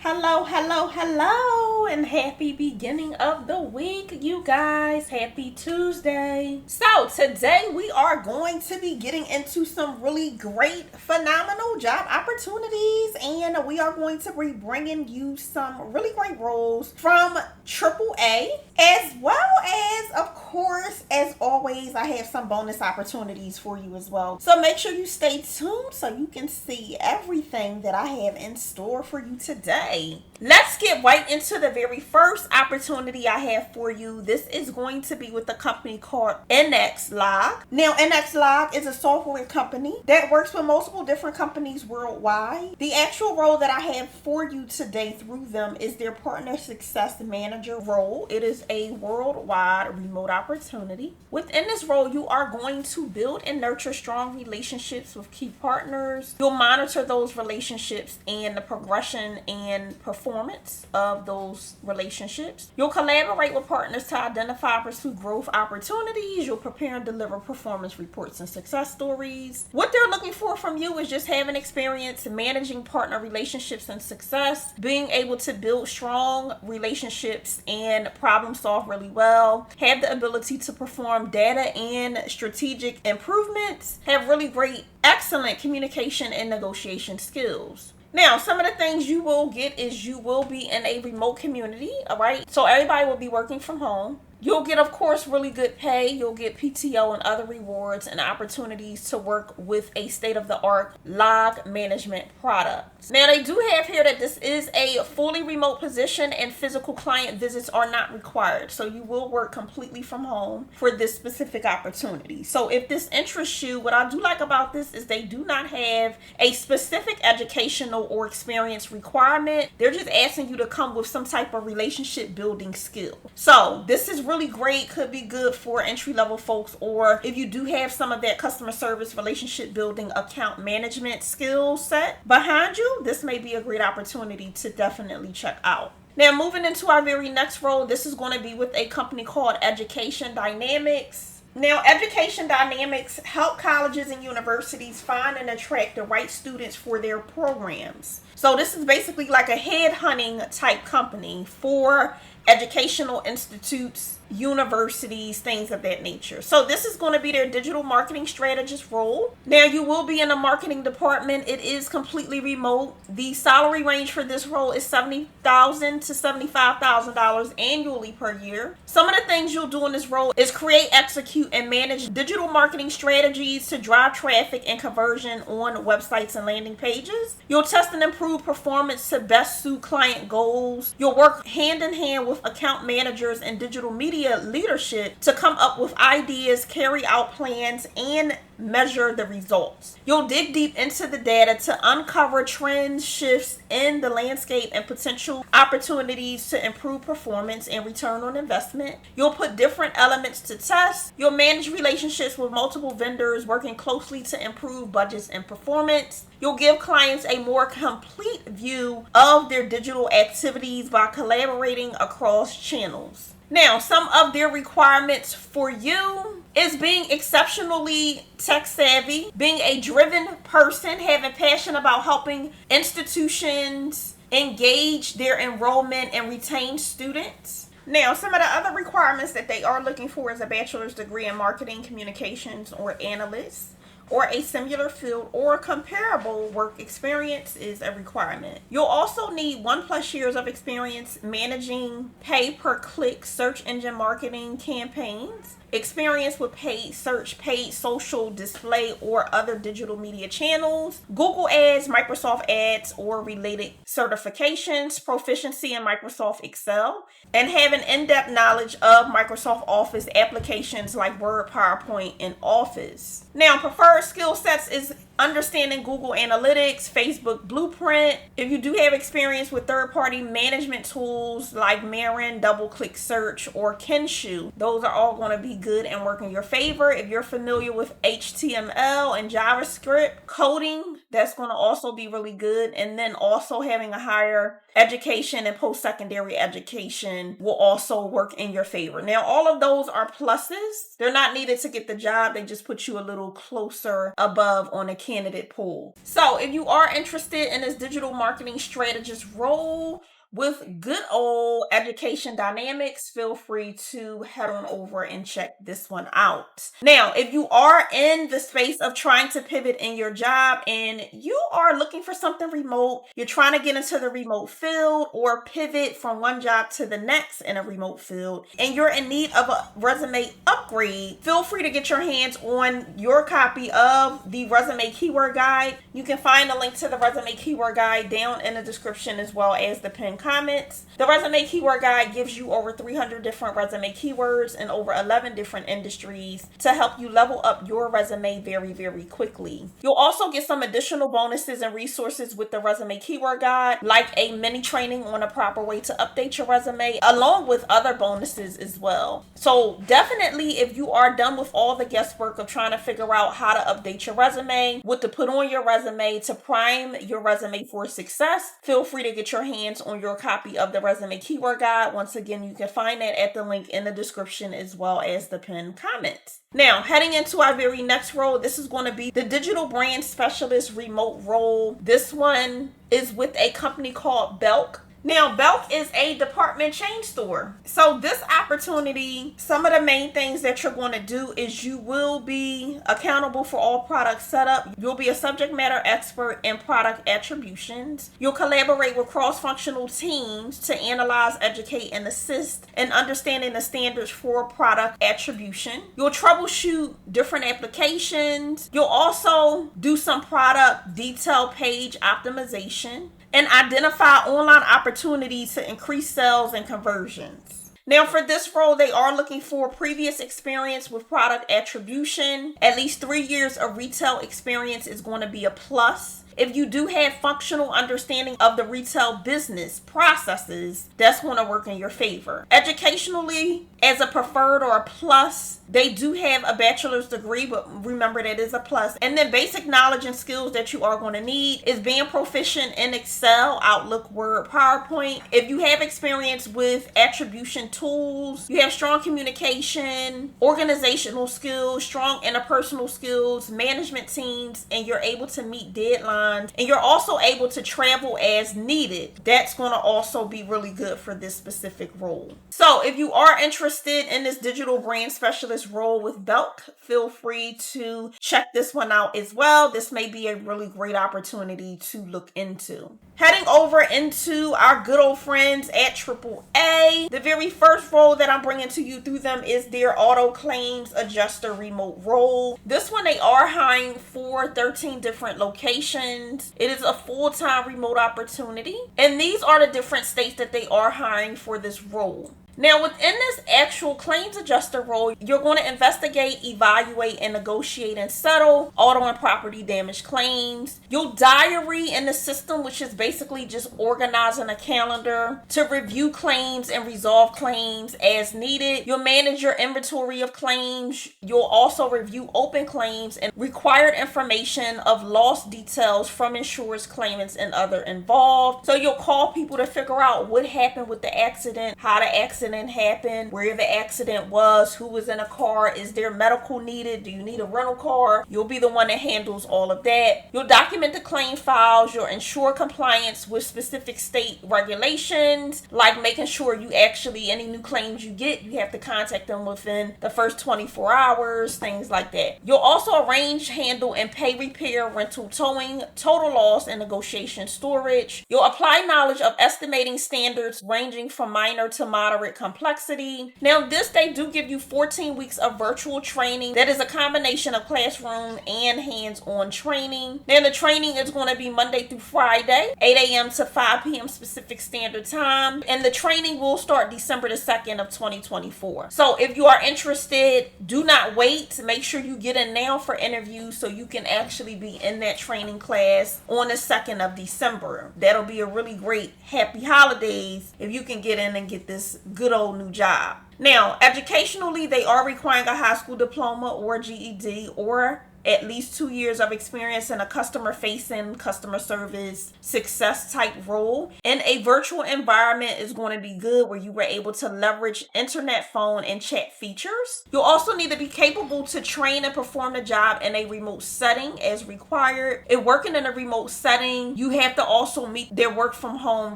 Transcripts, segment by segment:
Hello, and happy beginning of the week, you guys. Happy Tuesday. So, today we are going to be getting into some really great, phenomenal job opportunities, and we are going to be bringing you some really great roles from AAA, as well as, of course, as always, I have some bonus opportunities for you as well. So, make sure you stay tuned so you can see everything that I have in store for you today. Let's get right into the very first opportunity I have for you. This is going to be with a company called NXLog. Now, NXLog is a software company that works with multiple different companies worldwide. The actual role that I have for you today through them is their partner success manager role. It is a worldwide remote opportunity. Within this role, you are going to build and nurture strong relationships with key partners. You'll monitor those relationships and the progression and performance of those relationships. You'll collaborate with partners to identify and pursue growth opportunities. You'll prepare and deliver performance reports and success stories. What they're looking for from you is just having experience managing partner relationships and success, being able to build strong relationships and problem solve really well, have the ability to perform data and strategic improvements, have really great, excellent communication and negotiation skills. Now, some of the things you will get is you will be in a remote community, all right? So everybody will be working from home. You'll get, of course, really good pay. You'll get PTO and other rewards and opportunities to work with a state-of-the-art log management product. Now, they do have here that this is a fully remote position and physical client visits are not required. So you will work completely from home for this specific opportunity. So if this interests you, what I do like about this is they do not have a specific educational or experience requirement. They're just asking you to come with some type of relationship building skill. So this is really great, could be good for entry-level folks, or if you do have some of that customer service, relationship building, account management skill set behind you, this may be a great opportunity to definitely check out. Now, moving into our very next role, this is going to be with a company called Education Dynamics. Now, Education Dynamics help colleges and universities find and attract the right students for their programs. So this is basically like a headhunting type company for educational institutes, universities, things of that nature. So this is going to be their digital marketing strategist role. Now, you will be in the marketing department. It is completely remote. The salary range for this role is $70,000 to $75,000 annually per year. Some of the things you'll do in this role is create, execute, and manage digital marketing strategies to drive traffic and conversion on websites and landing pages. You'll test and improve performance to best suit client goals. You'll work hand in hand with account managers and digital media leadership to come up with ideas, carry out plans, and measure the results. You'll dig deep into the data to uncover trends, shifts in the landscape, and potential opportunities to improve performance and return on investment. You'll put different elements to test. You'll manage relationships with multiple vendors, working closely to improve budgets and performance. You'll give clients a more complete view of their digital activities by collaborating across channels. Now, some of their requirements for you is being exceptionally tech savvy, being a driven person, having passion about helping institutions engage their enrollment and retain students. Now, some of the other requirements that they are looking for is a bachelor's degree in marketing, communications, or analyst, or a similar field or comparable work experience is a requirement. You'll also need 1+ years of experience managing pay-per-click search engine marketing campaigns, experience with paid search, paid social display, or other digital media channels, Google Ads, Microsoft Ads, or related certifications, proficiency in Microsoft Excel, and have an in-depth knowledge of Microsoft Office applications like Word, PowerPoint, and Office. Now, preferred skill sets is understanding Google Analytics, Facebook Blueprint. If you do have experience with third-party management tools like Marin, DoubleClick Search, or Kenshu, those are all going to be good and work in your favor. If you're familiar with HTML and JavaScript coding, that's going to also be really good. And then also having a higher education and post-secondary education will also work in your favor. Now, all of those are pluses. They're not needed to get the job. They just put you a little closer above on a candidate pool. So if you are interested in this digital marketing strategist role with good old education dynamics, feel free to head on over and check this one out. Now, if you are in the space of trying to pivot in your job and you are looking for something remote, you're trying to get into the remote field or pivot from one job to the next in a remote field, and you're in need of a resume upgrade, feel free to get your hands on your copy of the resume keyword guide. You can find a link to the resume keyword guide down in the description as well as the pinned comments. The resume keyword guide gives you over 300 different resume keywords in over 11 different industries to help you level up your resume very, very quickly. You'll also get some additional bonuses and resources with the resume keyword guide, like a mini training on a proper way to update your resume, along with other bonuses as well. So definitely, if you are done with all the guesswork of trying to figure out how to update your resume, what to put on your resume to prime your resume for success, feel free to get your hands on your copy of the resume keyword guide. Once again, you can find that at the link in the description as well as the pinned comments. Now, heading into our very next role, this is going to be the digital brand specialist remote role. This one is with a company called Belk. Now, Belk is a department chain store. So this opportunity, some of the main things that you're going to do is you will be accountable for all product setup. You'll be a subject matter expert in product attributions. You'll collaborate with cross-functional teams to analyze, educate, and assist in understanding the standards for product attribution. You'll troubleshoot different applications. You'll also do some product detail page optimization and identify online opportunities to increase sales and conversions. Now, for this role, they are looking for previous experience with product attribution. At least 3 years of retail experience is going to be a plus. If you do have functional understanding of the retail business processes, that's going to work in your favor. Educationally, as a preferred or a plus, they do have a bachelor's degree, but remember that is a plus. And then basic knowledge and skills that you are going to need is being proficient in Excel, Outlook, Word, PowerPoint. If you have experience with attribution tools, you have strong communication, organizational skills, strong interpersonal skills, management teams, and you're able to meet deadlines, and you're also able to travel as needed, that's going to also be really good for this specific role. So if you are interested in this digital brand specialist role with Belk, feel free to check this one out as well. This may be a really great opportunity to look into. Heading over into our good old friends at AAA, the very first role that I'm bringing to you through them is their auto claims adjuster remote role. This one, they are hiring for 13 different locations. It is a full-time remote opportunity, and these are the different states that they are hiring for this role. Now, within this actual claims adjuster role, you're going to investigate, evaluate, and negotiate and settle auto and property damage claims. You'll diary in the system, which is basically just organizing a calendar to review claims and resolve claims as needed. You'll manage your inventory of claims. You'll also review open claims and required information of loss details from insurers, claimants, and other involved. So you'll call people to figure out what happened with the accident, how the accident happened, where the accident was, who was in a car, is there medical needed, do you need a rental car? You'll be the one that handles all of that. You'll document the claim files. You'll ensure compliance with specific state regulations, like making sure you actually, any new claims you get, you have to contact them within the first 24 hours, things like that. You'll also arrange, handle, and pay repair, rental, towing, total loss, and negotiation storage. You'll apply knowledge of estimating standards ranging from minor to moderate complexity. Now, this, they do give you 14 weeks of virtual training. That is a combination of classroom and hands-on training. Now, the training is going to be Monday through Friday, 8 a.m. to 5 p.m. Pacific Standard Time. And the training will start December the 2nd of 2024. So if you are interested, do not wait. Make sure you get in now for interviews so you can actually be in that training class on the 2nd of December. That'll be a really great happy holidays if you can get in and get this good old new job. Now, educationally, they are requiring a high school diploma or GED or at least 2 years of experience in a customer-facing, customer service, success type role. In a virtual environment is going to be good where you were able to leverage internet, phone, and chat features. You'll also need to be capable to train and perform the job in a remote setting as required. If working in a remote setting, you have to also meet their work from home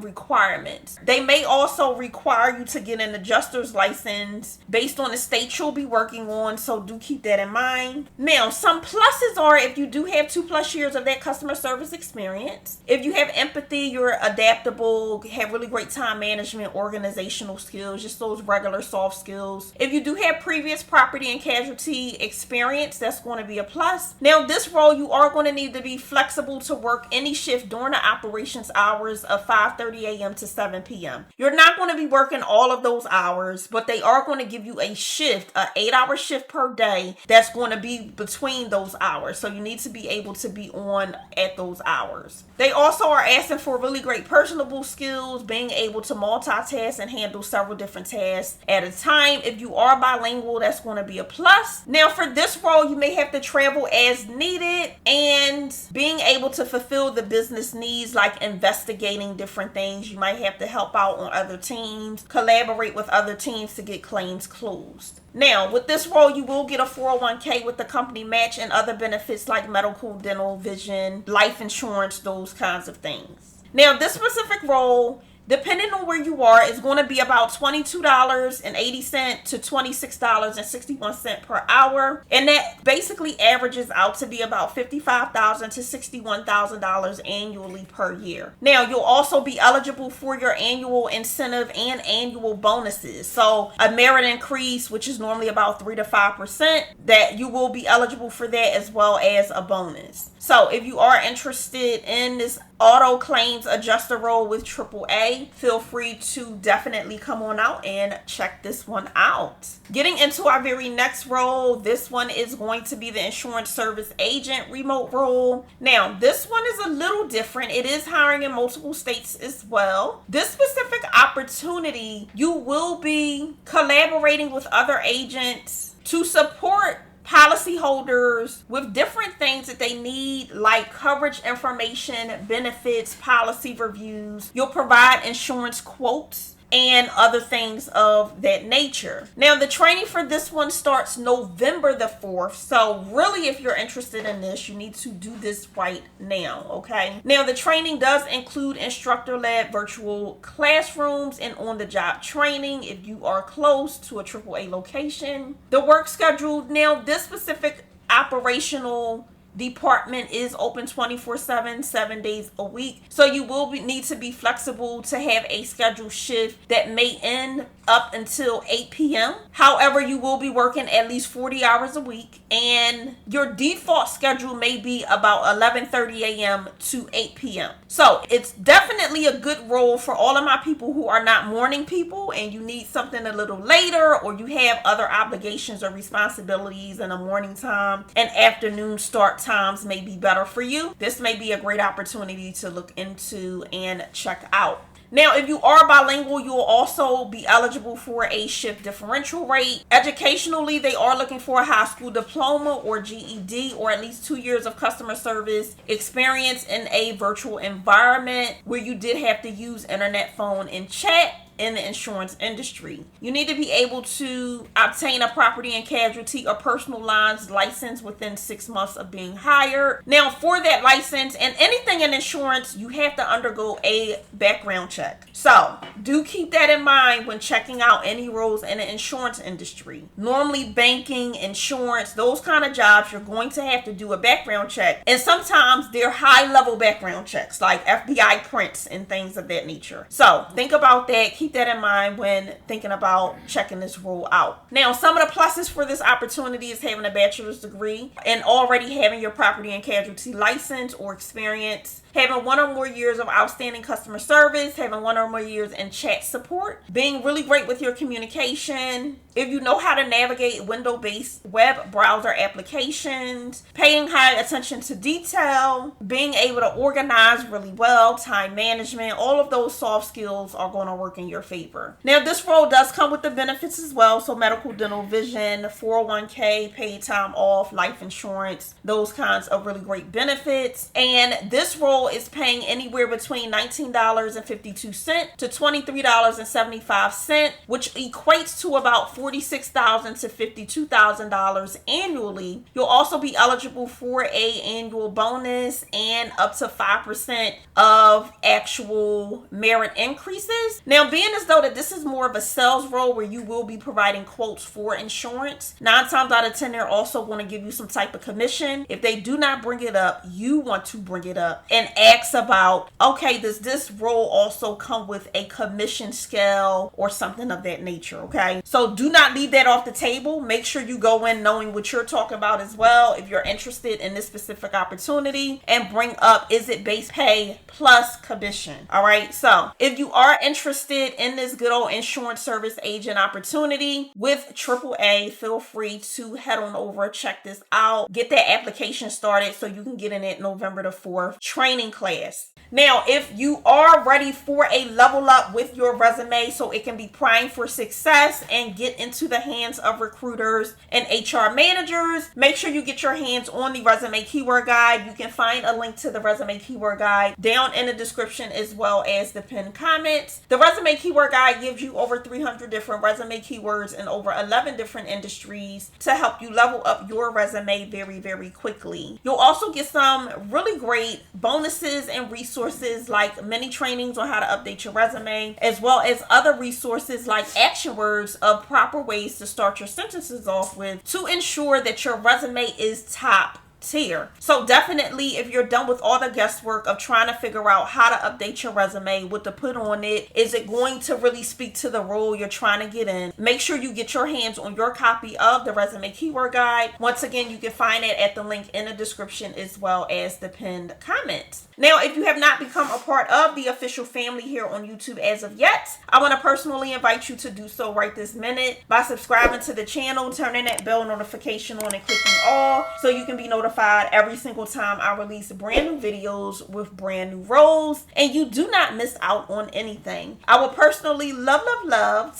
requirements. They may also require you to get an adjuster's license based on the state you'll be working on, so do keep that in mind. Now, some pluses are if you do have 2+ years of that customer service experience. If you have empathy, you're adaptable, have really great time management, organizational skills, just those regular soft skills. If you do have previous property and casualty experience, that's going to be a plus. Now, this role, you are going to need to be flexible to work any shift during the operations hours of 5:30 a.m. to 7 p.m. You're not going to be working all of those hours, but they are going to give you a shift, an 8-hour shift per day that's going to be between those hours. So you need to be able to be on at those hours. They also are asking for really great personable skills, being able to multitask and handle several different tasks at a time. If you are bilingual, that's going to be a plus. Now, for this role, you may have to travel as needed and being able to fulfill the business needs, like investigating different things. You might have to help out on other teams, collaborate with other teams to get claims closed. Now, with this role, you will get a 401k with the company match and other benefits like medical, dental, vision, life insurance, those kinds of things. Now, this specific role, depending on where you are, is going to be about $22.80 to $26.61 per hour. And that basically averages out to be about $55,000 to $61,000 annually per year. Now, you'll also be eligible for your annual incentive and annual bonuses. So a merit increase, which is normally about 3 to 5%, that you will be eligible for that, as well as a bonus. So if you are interested in this auto claims adjuster role with AAA, feel free to definitely come on out and check this one out. Getting into our very next role, this one is going to be the insurance service agent remote role. Now, this one is a little different. It is hiring in multiple states as well. This specific opportunity, you will be collaborating with other agents to support policyholders with different things that they need, like coverage information, benefits, policy reviews. You'll provide insurance quotes and other things of that nature. Now, the training for this one starts November the 4th. So really, if you're interested in this, you need to do this right now, okay? Now, the training does include instructor-led virtual classrooms and on-the-job training if you are close to a AAA location. The work schedule, now this specific operational department is open 24/7, 7 days a week. So you will need to be flexible to have a scheduled shift that may end up until 8 p.m. However, you will be working at least 40 hours a week, and your default schedule may be about 11:30 a.m. to 8 p.m. So it's definitely a good role for all of my people who are not morning people and you need something a little later, or you have other obligations or responsibilities in the morning time and afternoon start times may be better for you. This may be a great opportunity to look into and check out. Now, if you are bilingual, you will also be eligible for a shift differential rate. Educationally, they are looking for a high school diploma or GED, or at least 2 years of customer service experience in a virtual environment where you did have to use internet, phone, and chat in the insurance industry. You need to be able to obtain a property and casualty or personal lines license within 6 months of being hired. Now, for that license and anything in insurance, you have to undergo a background check. So do keep that in mind when checking out any roles in the insurance industry. Normally, banking, insurance, those kind of jobs, you're going to have to do a background check. And sometimes they're high-level background checks, like FBI prints and things of that nature. So think about that. Keep that in mind when thinking about checking this role out. Now, some of the pluses for this opportunity is having a bachelor's degree and already having your property and casualty license or experience. having 1 or more years of outstanding customer service, having 1 or more years in chat support, being really great with your communication, if you know how to navigate window-based web browser applications, paying high attention to detail, being able to organize really well, time management, all of those soft skills are going to work in your favor. Now, this role does come with the benefits as well. So medical, dental, vision, 401k, paid time off, life insurance, those kinds of really great benefits. And this role is paying anywhere between $19.52 to $23.75, which equates to about $46,000 to $52,000 annually. You'll also be eligible for a annual bonus and up to 5% of actual merit increases. Now, being as though that this is more of a sales role where you will be providing quotes for insurance, 9 times out of 10 they're also going to give you some type of commission. If they do not bring it up, you want to bring it up and ask about, okay, does this role also come with a commission scale or something of that nature? Okay, so do not leave that off the table. Make sure you go in knowing what you're talking about as well if you're interested in this specific opportunity, and bring up, is it base pay plus commission? All right, so if you are interested in this good old insurance service agent opportunity with AAA, feel free to head on over, check this out, get that application started so you can get in it November the 4th training class. Now, if you are ready for a level up with your resume so it can be primed for success and get into the hands of recruiters and HR managers, make sure you get your hands on the resume keyword guide. You can find a link to the resume keyword guide down in the description as well as the pinned comments. The resume keyword guide gives you over 300 different resume keywords in over 11 different industries to help you level up your resume very, very quickly. You'll also get some really great bonuses and resources like mini trainings on how to update your resume, as well as other resources like action words of proper ways to start your sentences off with to ensure that your resume is top tier. So definitely, if you're done with all the guesswork of trying to figure out how to update your resume, what to put on it, is it going to really speak to the role you're trying to get in, make sure you get your hands on your copy of the resume keyword guide. Once again, you can find it at the link in the description as well as the pinned comments. Now, if you have not become a part of the official family here on YouTube as of yet, I want to personally invite you to do so right this minute by subscribing to the channel, turning that bell notification on and clicking all so you can be notified every single time I release brand new videos with brand new roles and you do not miss out on anything. I would personally love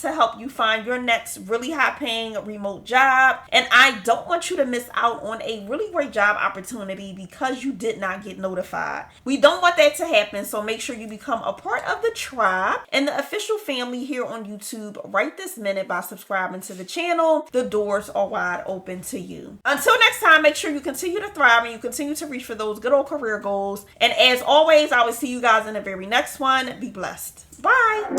to help you find your next really high paying remote job, and I don't want you to miss out on a really great job opportunity because you did not get notified. We don't want that to happen, so make sure you become a part of the tribe and the official family here on YouTube right this minute by subscribing to the channel. The doors are wide open to you. Until next time, make sure you continue to thrive and you continue to reach for those good old career goals. And as always, I will see you guys in the very next one. Be blessed. Bye.